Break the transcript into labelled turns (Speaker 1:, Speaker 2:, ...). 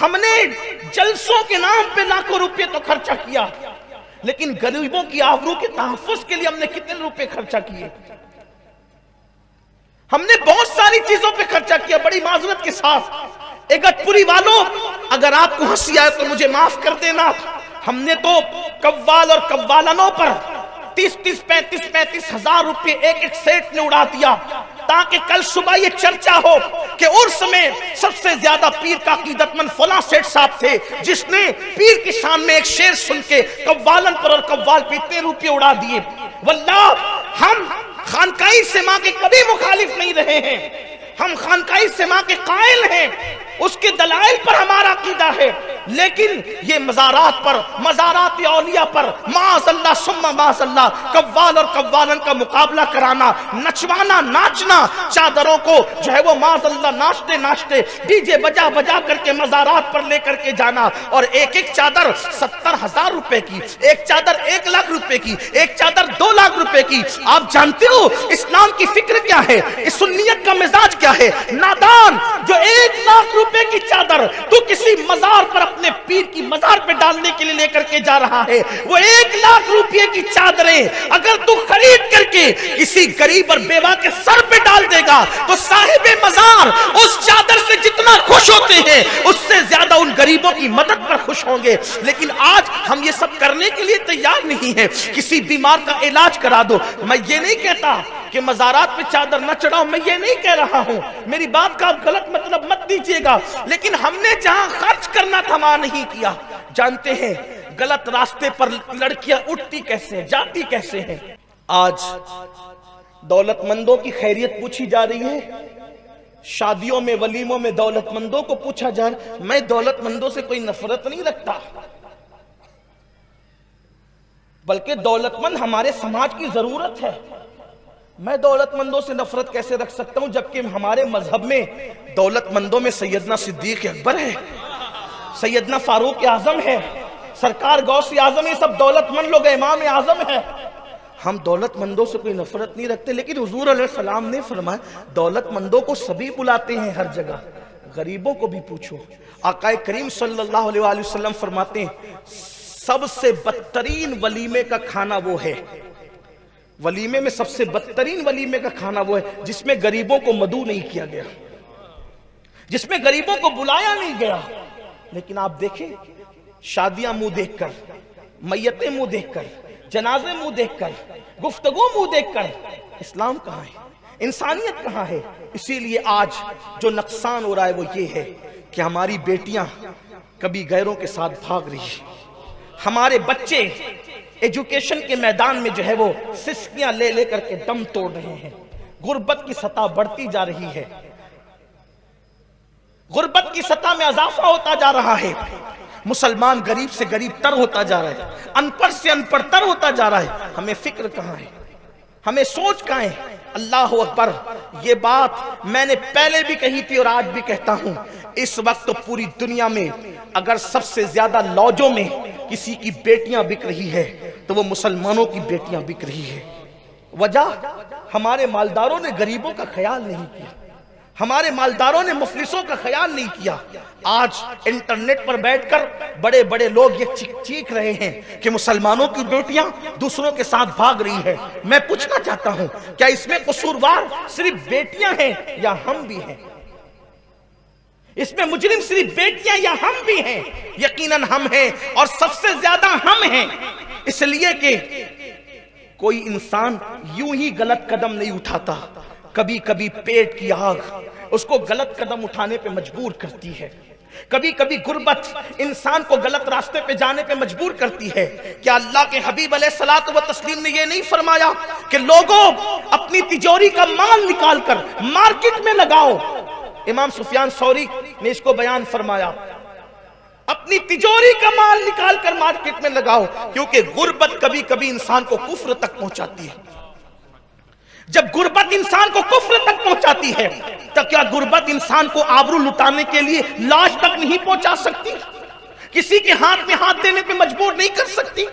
Speaker 1: ہم نے جلسوں کے نام پہ لاکھوں روپے تو خرچہ کیا، لیکن غریبوں کی آبرو کے تحفظ کے لیے ہم نے کتنے روپے خرچہ کیے؟ ہم نے بہت ساری چیزوں پہ خرچہ کیا. بڑی معذرت کے ساتھ اگتپوری والوں، اگر آپ کو ہنسی آئے تو مجھے معاف کر دینا، ہم نے تو قوال اور قوالنوں پر 35 ہزار روپے ایک سیٹ نے اڑا دیا، تاکہ کل صبح یہ چرچا ہو کہ عرس میں سب سے زیادہ پیر کا عقیدت مند فلاں سیٹ صاحب تھے، جس نے پیر کی شان میں ایک شعر سن کے قوالن پر اور قوال پہ اتنے روپے اڑا دیے. واللہ ہم خانقاہی سما کے کبھی مخالف نہیں رہے ہیں، ہم خانقاہی سما کے قائل ہیں، اس کے دلائل پر ہمارا عقیدہ ہے، لیکن یہ مزارات پر، مزارات اولیاء پر معاذ اللہ ثم معاذ اللہ قوال اور قوالن کا مقابلہ کرانا، نچوانا، ناچنا، چادروں کو جو ہے وہ معاذ اللہ ناچتے ناچتے ڈی جے بجا بجا کر کے مزارات پر لے کر کے جانا، اور ایک ایک چادر 70,000 روپے کی، ایک چادر 1 لاکھ روپے کی، ایک چادر 2 لاکھ روپے کی. آپ جانتے ہو اسلام کی فکر کیا ہے، اس سنیت کا مزاج کیا ہے؟ نادان جو 1 لاکھ روپے کی چادر تو کسی مزار پر اپنے پیر کی مزار پہ ڈالنے کے لیے لے کر کے جا رہا ہے، وہ 1 لاکھ روپے کی چادریں اگر تو خرید کر کے کسی غریب اور بیوہ کے سر پہ ڈال دے گا تو صاحب مزار اس چادر سے جتنا خوش ہوتے ہیں اس سے زیادہ ان غریبوں کی مدد پر خوش ہوں گے. لیکن آج ہم یہ سب کرنے کے لیے تیار نہیں ہیں. کسی بیمار کا علاج کرا دو، میں یہ نہیں کہتا کہ مزارات پہ چادر نہ چڑھاؤ، میں یہ نہیں کہہ رہا ہوں، میری بات کا آپ غلط مطلب مت دیجیے گا، لیکن ہم نے جہاں خرچ کرنا تھا وہاں نہیں کیا. جانتے ہیں غلط راستے پر لڑکیاں اٹھتی کیسے ہیں، جاتی کیسے ہیں. آج دولت مندوں کی خیریت پوچھی جا رہی ہے، شادیوں میں ولیموں میں دولت مندوں کو پوچھا جا رہا ہے. میں دولت مندوں سے کوئی نفرت نہیں رکھتا، بلکہ دولت مند ہمارے سماج کی ضرورت ہے. میں دولت مندوں سے نفرت کیسے رکھ سکتا ہوں جبکہ ہمارے مذہب میں دولت مندوں میں سیدنا صدیق اکبر ہے، سیدنا فاروق اعظم ہے، سرکار غوث اعظم، یہ سب دولت مند لوگ، امام اعظم ہے. ہم دولت مندوں سے کوئی نفرت نہیں رکھتے، لیکن حضور علیہ السلام نے فرمایا دولت مندوں کو سبھی بلاتے ہیں ہر جگہ، غریبوں کو بھی پوچھو. آقا کریم صلی اللہ علیہ وآلہ وسلم فرماتے ہیں سب سے بدترین ولیمے کا کھانا وہ ہے، ولیمے میں سب سے بدترین ولیمے کا کھانا وہ ہے جس میں غریبوں کو مدعو نہیں کیا گیا، جس میں غریبوں کو بلایا نہیں گیا. لیکن آپ دیکھیں شادیاں منہ دیکھ کر، میتیں منہ دیکھ کر، جنازے منہ دیکھ کر، گفتگو منہ دیکھ کر، اسلام کہاں ہے، انسانیت کہاں ہے؟ اسی لیے آج جو نقصان ہو رہا ہے وہ یہ ہے کہ ہماری بیٹیاں کبھی غیروں کے ساتھ بھاگ رہی ہیں، ہمارے بچے ایجوکیشن کے میدان میں جو ہے وہ سسکیاں لے لے کر کے دم توڑ رہے ہیں. غربت کی سطح بڑھتی جا رہی ہے، غربت کی سطح میں اضافہ ہوتا جا رہا ہے، مسلمان غریب سے غریب تر ہوتا جا رہا ہے، ان پڑھ سے ان پڑھ تر ہوتا جا رہا ہے. ہمیں فکر کہاں ہے، ہمیں سوچ کہاں ہے؟ اللہ اکبر. یہ بات میں نے پہلے بھی کہی تھی اور آج بھی کہتا ہوں، اس وقت تو پوری دنیا میں اگر سب سے زیادہ لاجوں میں کسی کی بیٹیاں بک رہی ہے تو وہ مسلمانوں کی بیٹیاں بک رہی ہے. وجہ ہمارے مالداروں نے غریبوں کا خیال نہیں کیا، ہمارے مالداروں نے مفلسوں کا خیال نہیں کیا. آج انٹرنیٹ پر بیٹھ کر بڑے بڑے لوگ یہ چیخ رہے ہیں کہ مسلمانوں کی بیٹیاں دوسروں کے ساتھ بھاگ رہی ہیں. میں پوچھنا چاہتا ہوں کیا اس میں قصوروار صرف بیٹیاں ہیں یا ہم بھی ہیں؟ اس میں مجرم صرف بیٹیاں یا ہم بھی ہیں؟ یقیناً ہم ہیں، اور سب سے زیادہ ہم ہیں، اس لیے کہ کوئی انسان یوں ہی غلط قدم نہیں اٹھاتا. کبھی کبھی پیٹ کی آگ اس کو غلط قدم اٹھانے پہ مجبور کرتی ہے، کبھی کبھی غربت انسان کو غلط راستے پہ جانے پہ مجبور کرتی ہے. کیا اللہ کے حبیب علیہ الصلوۃ والتسلیم نے یہ نہیں فرمایا کہ لوگوں اپنی تجوری کا مال نکال کر مارکیٹ میں لگاؤ؟ امام سفیان ثوری نے اس کو بیان فرمایا، اپنی تجوری کا مال نکال کر مارکیٹ میں لگاؤ، کیونکہ غربت کبھی کبھی انسان کو کفر تک پہنچاتی ہے. جب غربت انسان کو کفر تک پہنچاتی ہے تو کیا غربت انسان کو آبرو لٹانے کے لیے لاش تک نہیں پہنچا سکتی؟ کسی کے ہاتھ میں ہاتھ دینے پہ مجبور نہیں کر سکتی؟